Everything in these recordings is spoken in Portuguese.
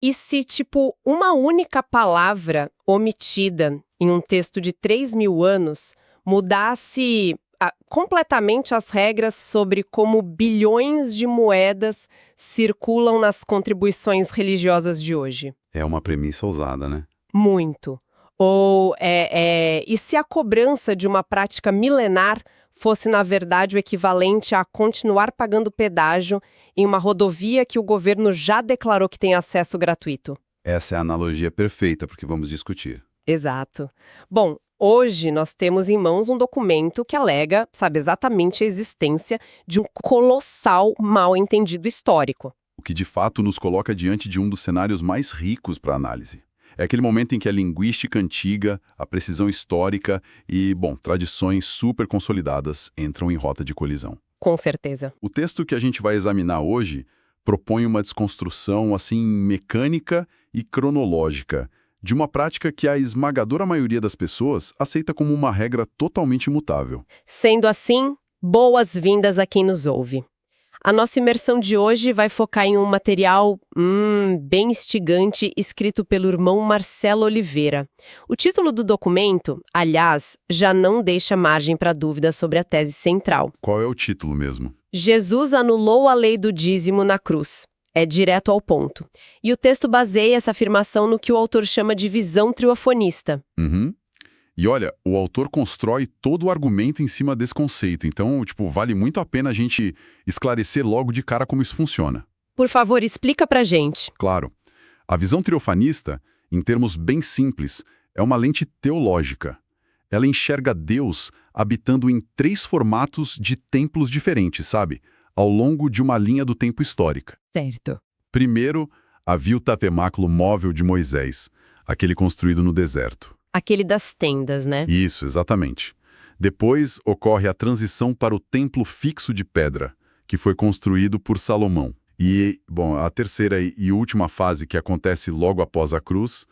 E se, tipo, uma única palavra omitida em um texto de 3.000 anos mudasse completamente as regras sobre como bilhões de moedas circulam nas contribuições religiosas de hoje? É uma premissa ousada, né? Muito. Ou, e se a cobrança de uma prática milenar fosse, na verdade, o equivalente a continuar pagando pedágio em uma rodovia que o governo já declarou que tem acesso gratuito? Essa é a analogia perfeita porque vamos discutir. Exato. Bom, hoje nós temos em mãos um documento que alega, sabe, exatamente a existência de um colossal mal-entendido histórico. O que de fato nos coloca diante de um dos cenários mais ricos para análise. É aquele momento em que a linguística antiga, a precisão histórica e, tradições super consolidadas entram em rota de colisão. Com certeza. O texto que a gente vai examinar hoje propõe uma desconstrução, assim, mecânica e cronológica, de uma prática que a esmagadora maioria das pessoas aceita como uma regra totalmente imutável. Sendo assim, boas-vindas a quem nos ouve. A nossa imersão de hoje vai focar em um material bem instigante escrito pelo irmão Marcelo Oliveira. O título do documento, aliás, já não deixa margem para dúvida sobre a tese central. Qual é o título mesmo? Jesus anulou a lei do dízimo na cruz. É direto ao ponto. E o texto baseia essa afirmação no que o autor chama de visão triofonista. Uhum. E olha, o autor constrói todo o argumento em cima desse conceito, então, vale muito a pena a gente esclarecer logo de cara como isso funciona. Por favor, explica pra gente. Claro. A visão triofanista, em termos bem simples, é uma lente teológica. Ela enxerga Deus habitando em 3 formatos de templos diferentes, sabe? Ao longo de uma linha do tempo histórica. Certo. Primeiro, havia o tabernáculo móvel de Moisés, aquele construído no deserto. Aquele das tendas, né? Isso, exatamente. Depois ocorre a transição para o templo fixo de pedra, que foi construído por Salomão. E, a terceira e última fase, que acontece logo após a cruz,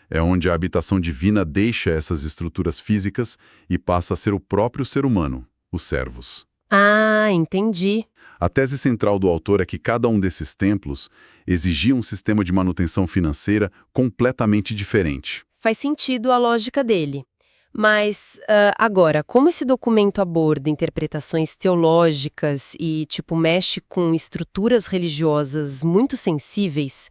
é onde a habitação divina deixa essas estruturas físicas e passa a ser o próprio ser humano, os servos. Ah, entendi. A tese central do autor é que cada um desses templos exigia um sistema de manutenção financeira completamente diferente. Faz sentido a lógica dele. Mas, agora, como esse documento aborda interpretações teológicas e, mexe com estruturas religiosas muito sensíveis,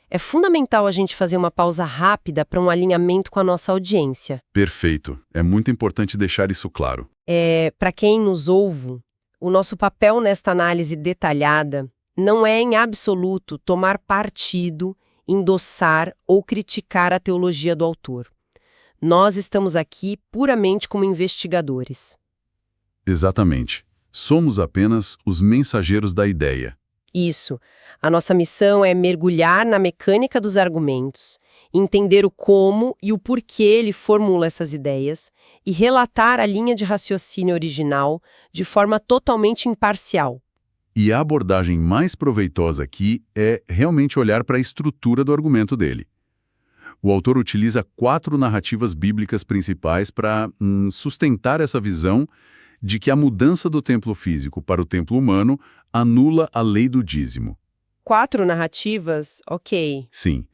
é fundamental a gente fazer uma pausa rápida para um alinhamento com a nossa audiência. Perfeito. É muito importante deixar isso claro. Para quem nos ouve, o nosso papel nesta análise detalhada não é, em absoluto, tomar partido, endossar ou criticar a teologia do autor. Nós estamos aqui puramente como investigadores. Exatamente. Somos apenas os mensageiros da ideia. Isso. A nossa missão é mergulhar na mecânica dos argumentos, entender o como e o porquê ele formula essas ideias e relatar a linha de raciocínio original de forma totalmente imparcial. E a abordagem mais proveitosa aqui é realmente olhar para a estrutura do argumento dele. O autor utiliza 4 narrativas bíblicas principais para sustentar essa visão de que a mudança do templo físico para o templo humano anula a lei do dízimo. 4 narrativas? Ok. Sim.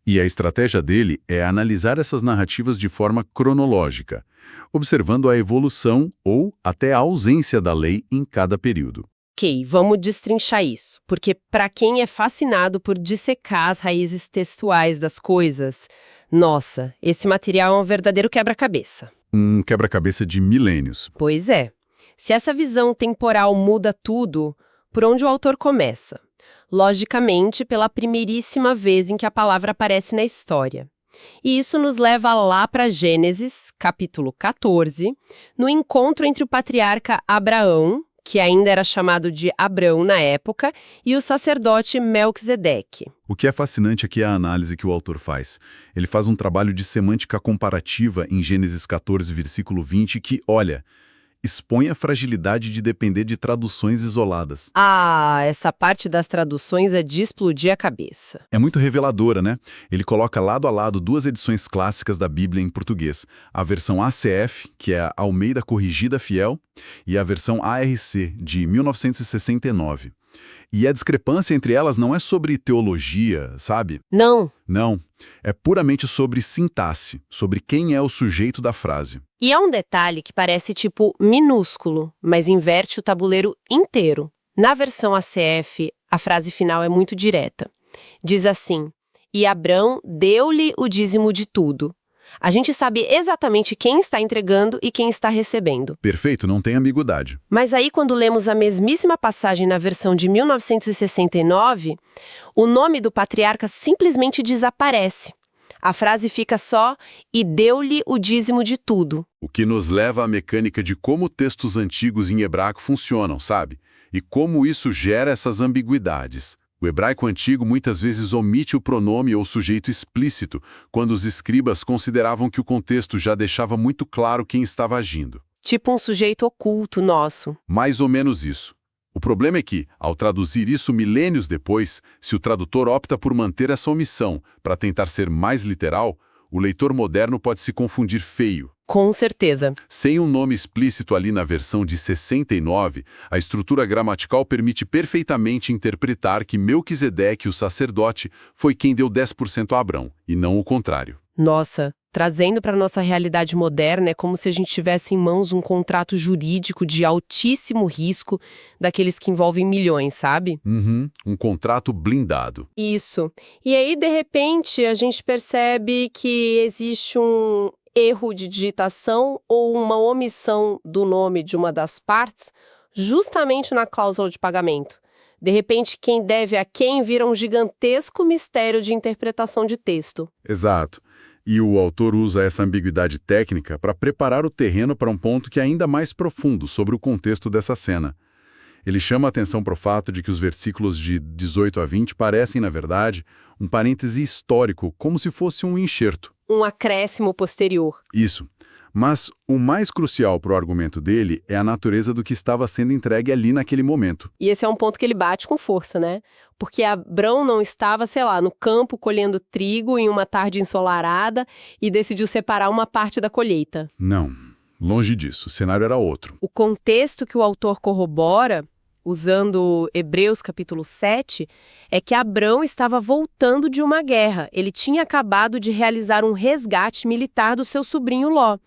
E a estratégia dele é analisar essas narrativas de forma cronológica, observando a evolução ou até a ausência da lei em cada período. Ok, vamos destrinchar isso, porque para quem é fascinado por dissecar as raízes textuais das coisas, nossa, esse material é um verdadeiro quebra-cabeça. Um quebra-cabeça de milênios. Pois é. Se essa visão temporal muda tudo, por onde o autor começa? Logicamente, pela primeiríssima vez em que a palavra aparece na história. E isso nos leva lá para Gênesis, capítulo 14, no encontro entre o patriarca Abraão, que ainda era chamado de Abrão na época, e o sacerdote Melquisedeque. O que é fascinante aqui é a análise que o autor faz. Ele faz um trabalho de semântica comparativa em Gênesis 14, versículo 20, que, olha, expõe a fragilidade de depender de traduções isoladas. Ah, essa parte das traduções é de explodir a cabeça. É muito reveladora, né? Ele coloca lado a lado 2 edições clássicas da Bíblia em português. A versão ACF, que é a Almeida Corrigida Fiel, e a versão ARC, de 1969. E a discrepância entre elas não é sobre teologia, sabe? Não. Não. É puramente sobre sintaxe, sobre quem é o sujeito da frase. E é um detalhe que parece tipo minúsculo, mas inverte o tabuleiro inteiro. Na versão ACF, a frase final é muito direta. Diz assim: "E Abrão deu-lhe o dízimo de tudo." A gente sabe exatamente quem está entregando e quem está recebendo. Perfeito, não tem ambiguidade. Mas aí, quando lemos a mesmíssima passagem na versão de 1969, o nome do patriarca simplesmente desaparece. A frase fica só: "E deu-lhe o dízimo de tudo." O que nos leva à mecânica de como textos antigos em hebraico funcionam, sabe? E como isso gera essas ambiguidades. O hebraico antigo muitas vezes omite o pronome ou sujeito explícito, quando os escribas consideravam que o contexto já deixava muito claro quem estava agindo. Tipo um sujeito oculto nosso. Mais ou menos isso. O problema é que, ao traduzir isso milênios depois, se o tradutor opta por manter essa omissão para tentar ser mais literal, o leitor moderno pode se confundir feio. Com certeza. Sem um nome explícito ali na versão de 69, a estrutura gramatical permite perfeitamente interpretar que Melquisedeque, o sacerdote, foi quem deu 10% a Abrão, e não o contrário. Nossa, trazendo para a nossa realidade moderna, é como se a gente tivesse em mãos um contrato jurídico de altíssimo risco, daqueles que envolvem milhões, sabe? Um contrato blindado. Isso. E aí, de repente, a gente percebe que existe um erro de digitação ou uma omissão do nome de uma das partes, justamente na cláusula de pagamento. De repente, quem deve a quem vira um gigantesco mistério de interpretação de texto. Exato. E o autor usa essa ambiguidade técnica para preparar o terreno para um ponto que é ainda mais profundo sobre o contexto dessa cena. Ele chama a atenção para o fato de que os versículos de 18 a 20 parecem, na verdade, um parêntese histórico, como se fosse um enxerto. Um acréscimo posterior. Isso. Mas o mais crucial para o argumento dele é a natureza do que estava sendo entregue ali naquele momento. E esse é um ponto que ele bate com força, né? Porque Abrão não estava, sei lá, no campo colhendo trigo em uma tarde ensolarada e decidiu separar uma parte da colheita. Não, longe disso, o cenário era outro. O contexto que o autor corrobora, usando Hebreus capítulo 7, é que Abrão estava voltando de uma guerra. Ele tinha acabado de realizar um resgate militar do seu sobrinho Ló.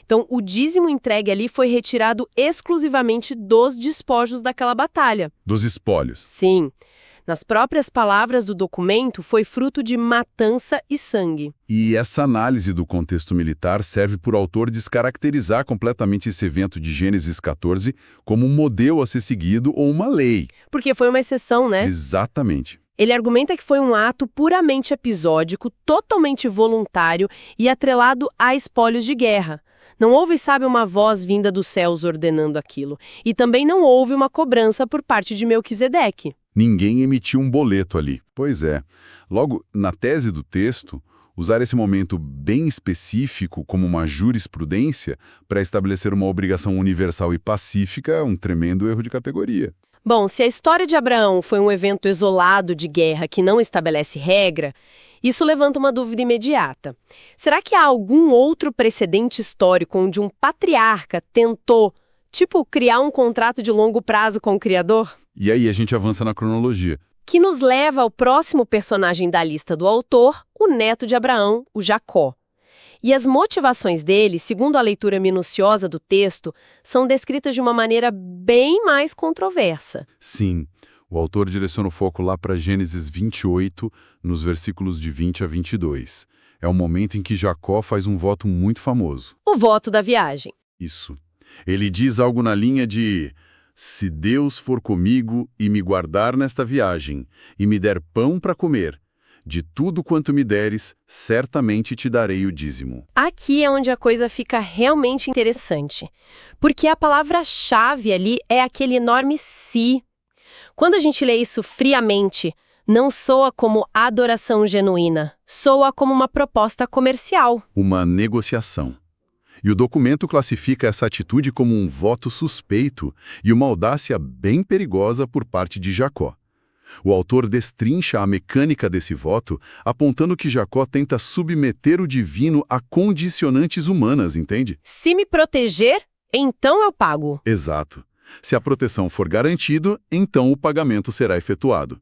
Então, o dízimo entregue ali foi retirado exclusivamente dos despojos daquela batalha. Dos espólios. Sim. Nas próprias palavras do documento, foi fruto de matança e sangue. E essa análise do contexto militar serve para o autor descaracterizar completamente esse evento de Gênesis 14 como um modelo a ser seguido ou uma lei. Porque foi uma exceção, né? Exatamente. Ele argumenta que foi um ato puramente episódico, totalmente voluntário e atrelado a espólios de guerra. Não houve, sabe, uma voz vinda dos céus ordenando aquilo. E também não houve uma cobrança por parte de Melquisedeque. Ninguém emitiu um boleto ali. Pois é. Logo, na tese do texto, usar esse momento bem específico como uma jurisprudência para estabelecer uma obrigação universal e pacífica é um tremendo erro de categoria. Bom, se a história de Abraão foi um evento isolado de guerra que não estabelece regra, isso levanta uma dúvida imediata. Será que há algum outro precedente histórico onde um patriarca tentou, criar um contrato de longo prazo com o Criador? E aí a gente avança na cronologia. Que nos leva ao próximo personagem da lista do autor, o neto de Abraão, o Jacó. E as motivações dele, segundo a leitura minuciosa do texto, são descritas de uma maneira bem mais controversa. Sim, o autor direciona o foco lá para Gênesis 28, nos versículos de 20 a 22. É o momento em que Jacó faz um voto muito famoso. O voto da viagem. Isso. Ele diz algo na linha de: se Deus for comigo e me guardar nesta viagem, e me der pão para comer, de tudo quanto me deres, certamente te darei o dízimo. Aqui é onde a coisa fica realmente interessante, porque a palavra-chave ali é aquele enorme se. Quando a gente lê isso friamente, não soa como adoração genuína, soa como uma proposta comercial. Uma negociação. E o documento classifica essa atitude como um voto suspeito e uma audácia bem perigosa por parte de Jacó. O autor destrincha a mecânica desse voto, apontando que Jacó tenta submeter o divino a condicionantes humanas, entende? Se me proteger, então eu pago. Exato. Se a proteção for garantida, então o pagamento será efetuado.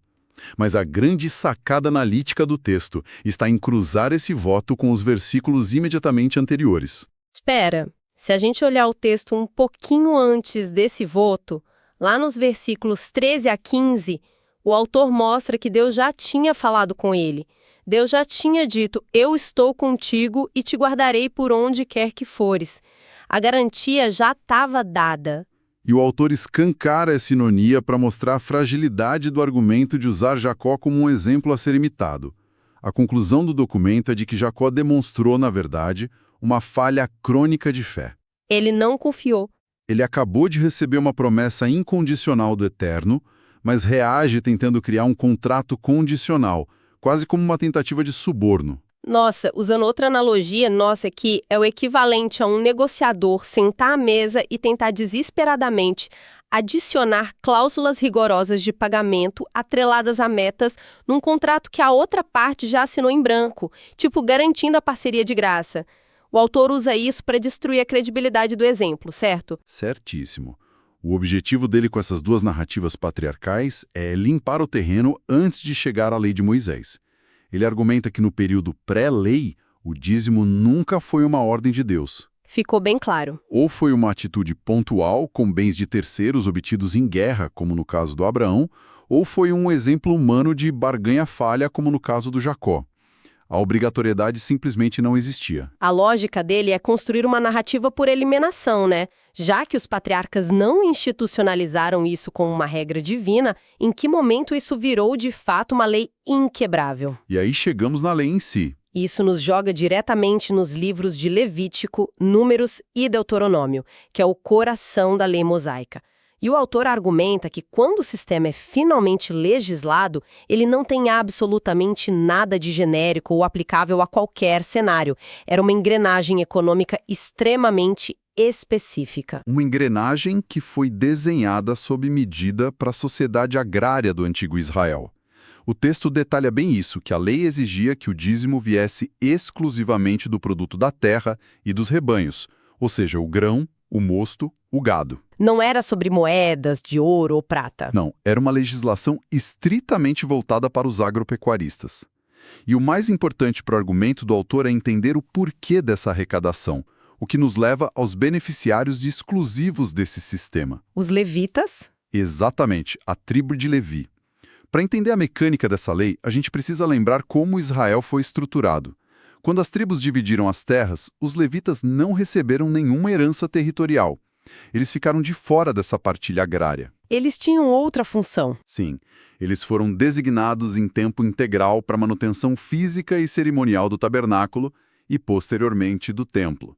Mas a grande sacada analítica do texto está em cruzar esse voto com os versículos imediatamente anteriores. Espera, se a gente olhar o texto um pouquinho antes desse voto, lá nos versículos 13 a 15, o autor mostra que Deus já tinha falado com ele. Deus já tinha dito, eu estou contigo e te guardarei por onde quer que fores. A garantia já estava dada. E o autor escancara essa ironia para mostrar a fragilidade do argumento de usar Jacó como um exemplo a ser imitado. A conclusão do documento é de que Jacó demonstrou, na verdade, uma falha crônica de fé. Ele não confiou. Ele acabou de receber uma promessa incondicional do Eterno, mas reage tentando criar um contrato condicional, quase como uma tentativa de suborno. Nossa, usando outra analogia, nossa, aqui é o equivalente a um negociador sentar à mesa e tentar desesperadamente adicionar cláusulas rigorosas de pagamento atreladas a metas num contrato que a outra parte já assinou em branco, tipo garantindo a parceria de graça. O autor usa isso para destruir a credibilidade do exemplo, certo? Certíssimo. O objetivo dele com essas duas narrativas patriarcais é limpar o terreno antes de chegar à lei de Moisés. Ele argumenta que no período pré-lei, o dízimo nunca foi uma ordem de Deus. Ficou bem claro. Ou foi uma atitude pontual com bens de terceiros obtidos em guerra, como no caso do Abraão, ou foi um exemplo humano de barganha falha, como no caso do Jacó. A obrigatoriedade simplesmente não existia. A lógica dele é construir uma narrativa por eliminação, né? Já que os patriarcas não institucionalizaram isso como uma regra divina, em que momento isso virou de fato uma lei inquebrável? E aí chegamos na lei em si. Isso nos joga diretamente nos livros de Levítico, Números e Deuteronômio, que é o coração da lei mosaica. E o autor argumenta que quando o sistema é finalmente legislado, ele não tem absolutamente nada de genérico ou aplicável a qualquer cenário. Era uma engrenagem econômica extremamente específica. Uma engrenagem que foi desenhada sob medida para a sociedade agrária do antigo Israel. O texto detalha bem isso, que a lei exigia que o dízimo viesse exclusivamente do produto da terra e dos rebanhos, ou seja, o grão, o mosto, o gado. Não era sobre moedas de ouro ou prata. Não, era uma legislação estritamente voltada para os agropecuaristas. E o mais importante para o argumento do autor é entender o porquê dessa arrecadação, o que nos leva aos beneficiários exclusivos desse sistema. Os levitas? Exatamente, a tribo de Levi. Para entender a mecânica dessa lei, a gente precisa lembrar como Israel foi estruturado. Quando as tribos dividiram as terras, os levitas não receberam nenhuma herança territorial. Eles ficaram de fora dessa partilha agrária. Eles tinham outra função. Sim, eles foram designados em tempo integral para a manutenção física e cerimonial do tabernáculo e, posteriormente, do templo.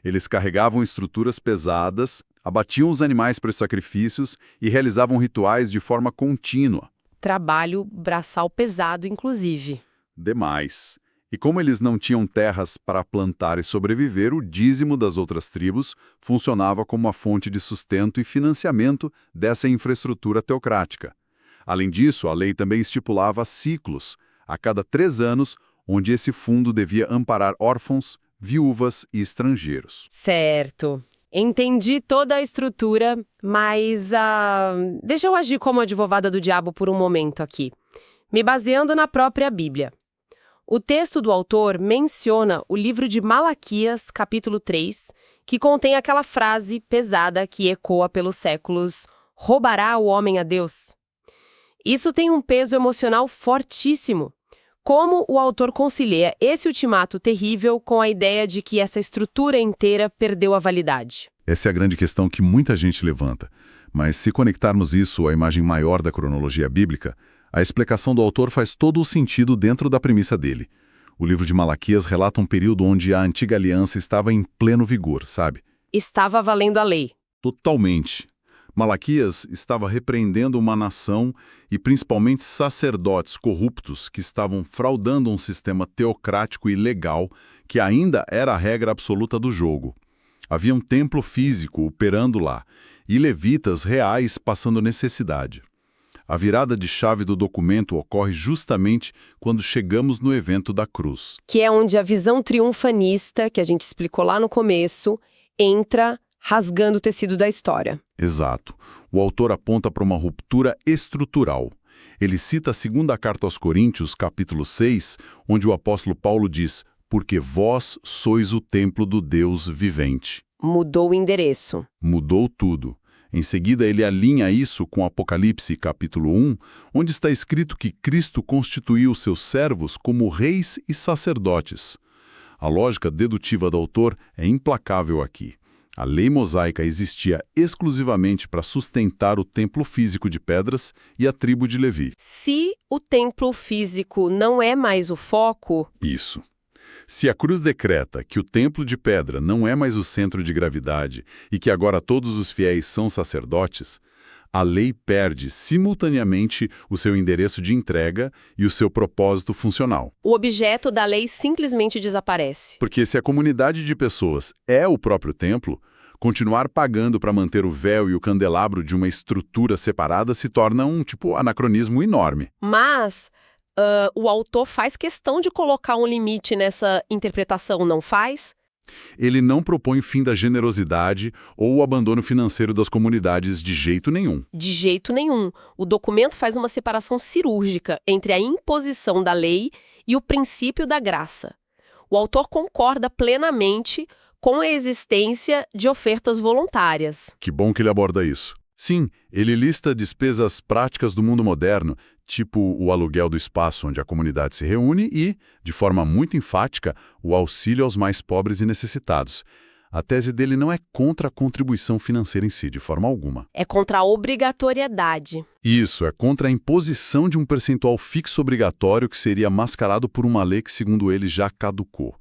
Eles carregavam estruturas pesadas, abatiam os animais para os sacrifícios e realizavam rituais de forma contínua. Trabalho braçal pesado, inclusive. Demais. E como eles não tinham terras para plantar e sobreviver, o dízimo das outras tribos funcionava como uma fonte de sustento e financiamento dessa infraestrutura teocrática. Além disso, a lei também estipulava ciclos, a cada 3 anos, onde esse fundo devia amparar órfãos, viúvas e estrangeiros. Certo. Entendi toda a estrutura, mas deixa eu agir como advogada do diabo por um momento aqui, me baseando na própria Bíblia. O texto do autor menciona o livro de Malaquias, capítulo 3, que contém aquela frase pesada que ecoa pelos séculos: roubará o homem a Deus? Isso tem um peso emocional fortíssimo. Como o autor concilia esse ultimato terrível com a ideia de que essa estrutura inteira perdeu a validade? Essa é a grande questão que muita gente levanta. Mas se conectarmos isso à imagem maior da cronologia bíblica, a explicação do autor faz todo o sentido dentro da premissa dele. O livro de Malaquias relata um período onde a antiga aliança estava em pleno vigor, sabe? Estava valendo a lei. Totalmente. Malaquias estava repreendendo uma nação e principalmente sacerdotes corruptos que estavam fraudando um sistema teocrático e legal que ainda era a regra absoluta do jogo. Havia um templo físico operando lá e levitas reais passando necessidade. A virada de chave do documento ocorre justamente quando chegamos no evento da cruz. Que é onde a visão triunfanista, que a gente explicou lá no começo, entra rasgando o tecido da história. Exato. O autor aponta para uma ruptura estrutural. Ele cita a segunda carta aos Coríntios, capítulo 6, onde o apóstolo Paulo diz: porque vós sois o templo do Deus vivente. Mudou o endereço. Mudou tudo. Em seguida, ele alinha isso com Apocalipse, capítulo 1, onde está escrito que Cristo constituiu seus servos como reis e sacerdotes. A lógica dedutiva do autor é implacável aqui. A lei mosaica existia exclusivamente para sustentar o templo físico de pedras e a tribo de Levi. Se o templo físico não é mais o foco... Isso. Se a cruz decreta que o templo de pedra não é mais o centro de gravidade e que agora todos os fiéis são sacerdotes, a lei perde simultaneamente o seu endereço de entrega e o seu propósito funcional. O objeto da lei simplesmente desaparece. Porque se a comunidade de pessoas é o próprio templo, continuar pagando para manter o véu e o candelabro de uma estrutura separada se torna um anacronismo enorme. Mas... o autor faz questão de colocar um limite nessa interpretação, não faz? Ele não propõe fim da generosidade ou o abandono financeiro das comunidades de jeito nenhum. De jeito nenhum. O documento faz uma separação cirúrgica entre a imposição da lei e o princípio da graça. O autor concorda plenamente com a existência de ofertas voluntárias. Que bom que ele aborda isso. Sim, ele lista despesas práticas do mundo moderno, tipo o aluguel do espaço onde a comunidade se reúne e, de forma muito enfática, o auxílio aos mais pobres e necessitados. A tese dele não é contra a contribuição financeira em si, de forma alguma. É contra a obrigatoriedade. Isso, é contra a imposição de um percentual fixo obrigatório que seria mascarado por uma lei que, segundo ele, já caducou.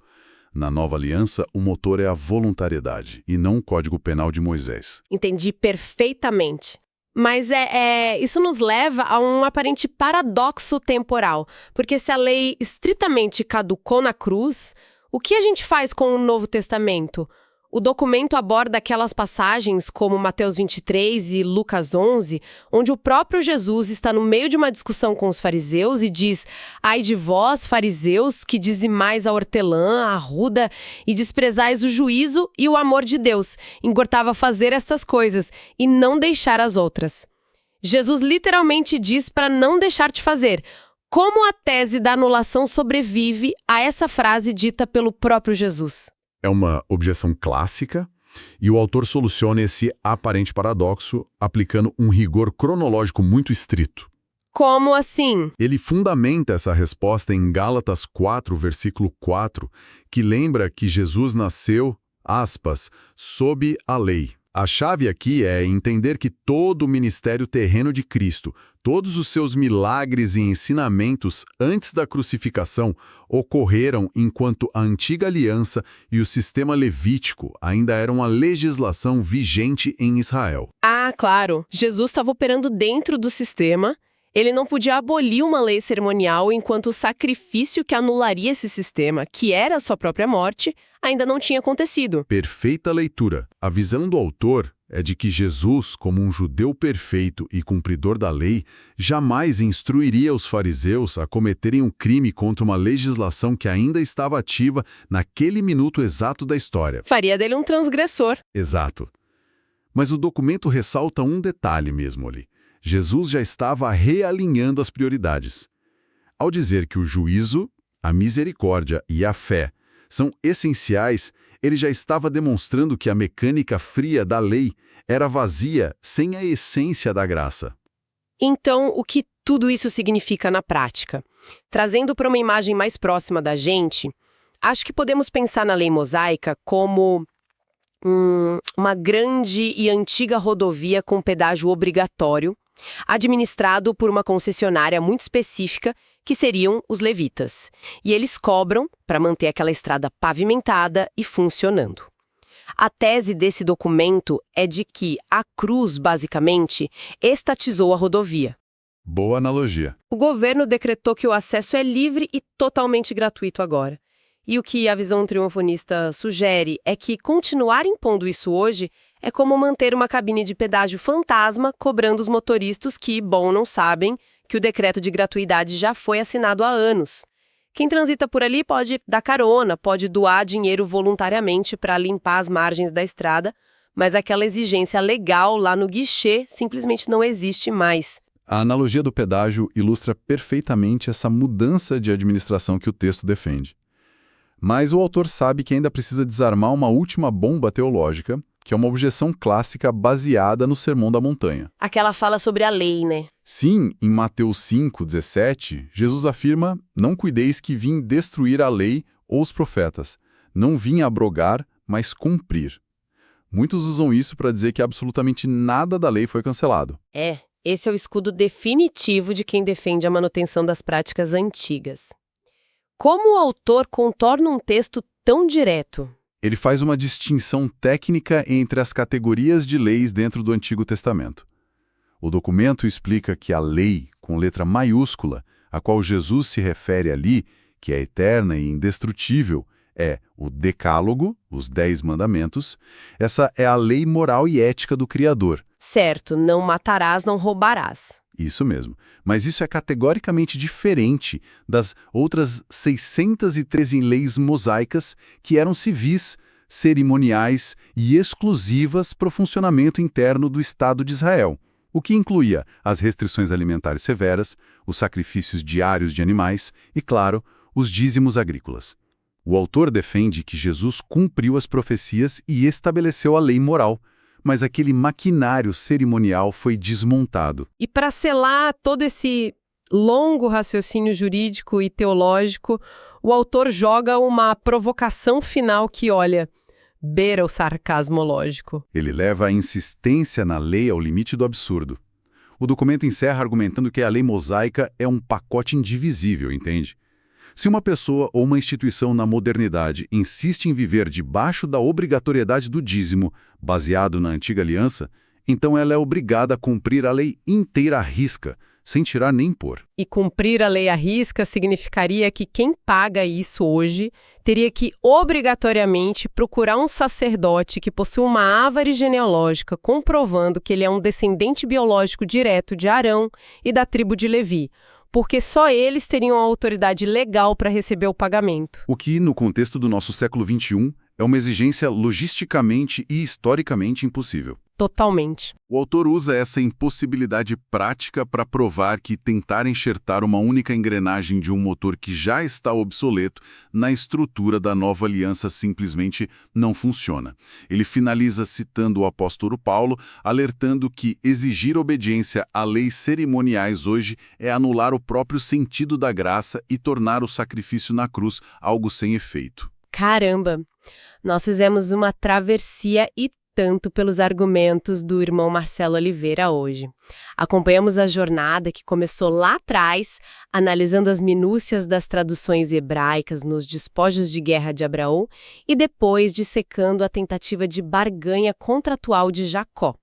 Na nova aliança, o motor é a voluntariedade, e não o Código Penal de Moisés. Entendi perfeitamente. Mas isso nos leva a um aparente paradoxo temporal, porque se a lei estritamente caducou na cruz, o que a gente faz com o Novo Testamento? O documento aborda aquelas passagens como Mateus 23 e Lucas 11, onde o próprio Jesus está no meio de uma discussão com os fariseus e diz: ai de vós, fariseus, que dizimais a hortelã, a arruda e desprezais o juízo e o amor de Deus. Engortava fazer estas coisas e não deixar as outras. Jesus literalmente diz para não deixar de fazer. Como a tese da anulação sobrevive a essa frase dita pelo próprio Jesus? É uma objeção clássica, e o autor soluciona esse aparente paradoxo aplicando um rigor cronológico muito estrito. Como assim? Ele fundamenta essa resposta em Gálatas 4, versículo 4, que lembra que Jesus nasceu, aspas, sob a lei. A chave aqui é entender que todo o ministério terreno de Cristo, todos os seus milagres e ensinamentos antes da crucificação ocorreram enquanto a antiga aliança e o sistema levítico ainda eram a legislação vigente em Israel. Ah, claro. Jesus estava operando dentro do sistema. Ele não podia abolir uma lei cerimonial enquanto o sacrifício que anularia esse sistema, que era a sua própria morte, ainda não tinha acontecido. Perfeita leitura. A visão do autor é de que Jesus, como um judeu perfeito e cumpridor da lei, jamais instruiria os fariseus a cometerem um crime contra uma legislação que ainda estava ativa naquele minuto exato da história. Faria dele um transgressor. Exato. Mas o documento ressalta um detalhe mesmo ali. Jesus já estava realinhando as prioridades. Ao dizer que o juízo, a misericórdia e a fé são essenciais, ele já estava demonstrando que a mecânica fria da lei era vazia, sem a essência da graça. Então, o que tudo isso significa na prática? Trazendo para uma imagem mais próxima da gente, acho que podemos pensar na lei mosaica como uma grande e antiga rodovia com pedágio obrigatório, administrado por uma concessionária muito específica, que seriam os levitas. E eles cobram para manter aquela estrada pavimentada e funcionando. A tese desse documento é de que a cruz, basicamente, estatizou a rodovia. Boa analogia. O governo decretou que o acesso é livre e totalmente gratuito agora. E o que a visão triunfonista sugere é que continuar impondo isso hoje é como manter uma cabine de pedágio fantasma cobrando os motoristas que, não sabem que o decreto de gratuidade já foi assinado há anos. Quem transita por ali pode dar carona, pode doar dinheiro voluntariamente para limpar as margens da estrada, mas aquela exigência legal lá no guichê simplesmente não existe mais. A analogia do pedágio ilustra perfeitamente essa mudança de administração que o texto defende. Mas o autor sabe que ainda precisa desarmar uma última bomba teológica, que é uma objeção clássica baseada no Sermão da Montanha. Aquela fala sobre a lei, né? Sim, em Mateus 5:17, Jesus afirma: "Não cuideis que vim destruir a lei ou os profetas. Não vim abrogar, mas cumprir." Muitos usam isso para dizer que absolutamente nada da lei foi cancelado. Esse é o escudo definitivo de quem defende a manutenção das práticas antigas. Como o autor contorna um texto tão direto? Ele faz uma distinção técnica entre as categorias de leis dentro do Antigo Testamento. O documento explica que a lei, com letra maiúscula, a qual Jesus se refere ali, que é eterna e indestrutível, é o Decálogo, os 10 mandamentos. Essa é a lei moral e ética do Criador. Certo, não matarás, não roubarás. Isso mesmo. Mas isso é categoricamente diferente das outras 613 leis mosaicas que eram civis, cerimoniais e exclusivas para o funcionamento interno do Estado de Israel, o que incluía as restrições alimentares severas, os sacrifícios diários de animais e, claro, os dízimos agrícolas. O autor defende que Jesus cumpriu as profecias e estabeleceu a lei moral, mas aquele maquinário cerimonial foi desmontado. E para selar todo esse longo raciocínio jurídico e teológico, o autor joga uma provocação final que, olha, beira o sarcasmo lógico. Ele leva a insistência na lei ao limite do absurdo. O documento encerra argumentando que a lei mosaica é um pacote indivisível, entende? Se uma pessoa ou uma instituição na modernidade insiste em viver debaixo da obrigatoriedade do dízimo, baseado na antiga aliança, então ela é obrigada a cumprir a lei inteira à risca, sem tirar nem pôr. E cumprir a lei à risca significaria que quem paga isso hoje teria que obrigatoriamente procurar um sacerdote que possui uma árvore genealógica comprovando que ele é um descendente biológico direto de Arão e da tribo de Levi, porque só eles teriam a autoridade legal para receber o pagamento. O que, no contexto do nosso século XXI, é uma exigência logisticamente e historicamente impossível. Totalmente. O autor usa essa impossibilidade prática para provar que tentar enxertar uma única engrenagem de um motor que já está obsoleto na estrutura da nova aliança simplesmente não funciona. Ele finaliza citando o apóstolo Paulo, alertando que exigir obediência a leis cerimoniais hoje é anular o próprio sentido da graça e tornar o sacrifício na cruz algo sem efeito. Caramba! Nós fizemos uma travessia e tanto pelos argumentos do irmão Marcelo Oliveira hoje. Acompanhamos a jornada que começou lá atrás, analisando as minúcias das traduções hebraicas nos despojos de guerra de Abraão e depois dissecando a tentativa de barganha contratual de Jacó.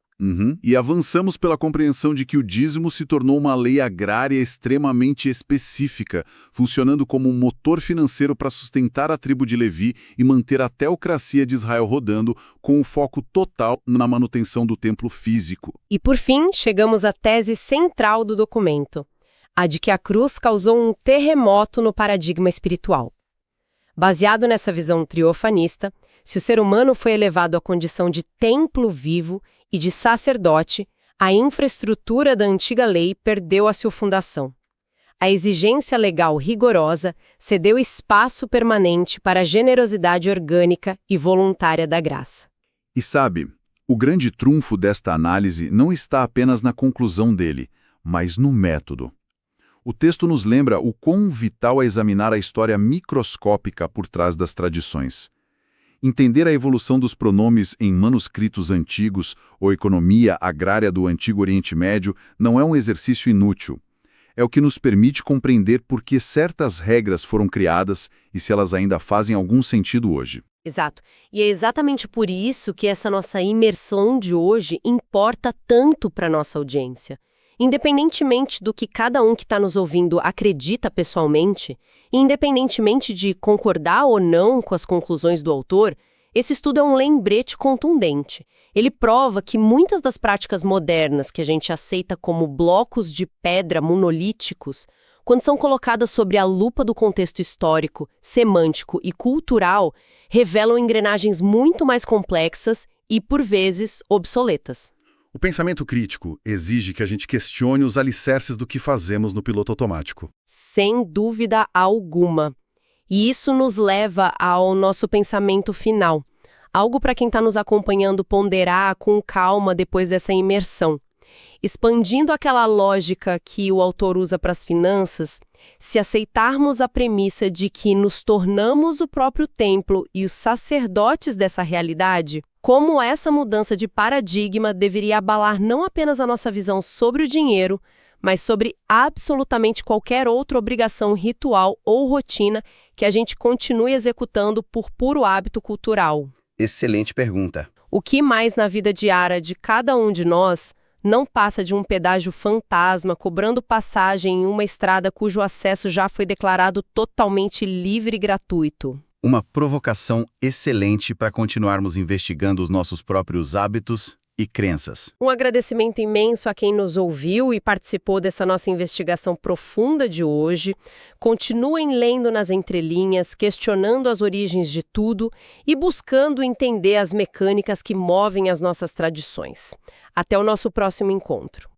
E avançamos pela compreensão de que o dízimo se tornou uma lei agrária extremamente específica, funcionando como um motor financeiro para sustentar a tribo de Levi e manter a teocracia de Israel rodando, com o foco total na manutenção do templo físico. E por fim, chegamos à tese central do documento, a de que a cruz causou um terremoto no paradigma espiritual. Baseado nessa visão triofanista, se o ser humano foi elevado à condição de templo vivo e de sacerdote, a infraestrutura da antiga lei perdeu a sua fundação. A exigência legal rigorosa cedeu espaço permanente para a generosidade orgânica e voluntária da graça. E sabe, o grande trunfo desta análise não está apenas na conclusão dele, mas no método. O texto nos lembra o quão vital é examinar a história microscópica por trás das tradições. Entender a evolução dos pronomes em manuscritos antigos ou economia agrária do Antigo Oriente Médio não é um exercício inútil. É o que nos permite compreender por que certas regras foram criadas e se elas ainda fazem algum sentido hoje. Exato. E é exatamente por isso que essa nossa imersão de hoje importa tanto para a nossa audiência. Independentemente do que cada um que está nos ouvindo acredita pessoalmente, e independentemente de concordar ou não com as conclusões do autor, esse estudo é um lembrete contundente. Ele prova que muitas das práticas modernas que a gente aceita como blocos de pedra monolíticos, quando são colocadas sobre a lupa do contexto histórico, semântico e cultural, revelam engrenagens muito mais complexas e, por vezes, obsoletas. O pensamento crítico exige que a gente questione os alicerces do que fazemos no piloto automático. Sem dúvida alguma. E isso nos leva ao nosso pensamento final. Algo para quem está nos acompanhando ponderar com calma depois dessa imersão. Expandindo aquela lógica que o autor usa para as finanças, se aceitarmos a premissa de que nos tornamos o próprio templo e os sacerdotes dessa realidade, como essa mudança de paradigma deveria abalar não apenas a nossa visão sobre o dinheiro, mas sobre absolutamente qualquer outra obrigação ritual ou rotina que a gente continue executando por puro hábito cultural. Excelente pergunta. O que mais na vida diária de cada um de nós não passa de um pedágio fantasma cobrando passagem em uma estrada cujo acesso já foi declarado totalmente livre e gratuito? Uma provocação excelente para continuarmos investigando os nossos próprios hábitos e crenças. Um agradecimento imenso a quem nos ouviu e participou dessa nossa investigação profunda de hoje. Continuem lendo nas entrelinhas, questionando as origens de tudo e buscando entender as mecânicas que movem as nossas tradições. Até o nosso próximo encontro.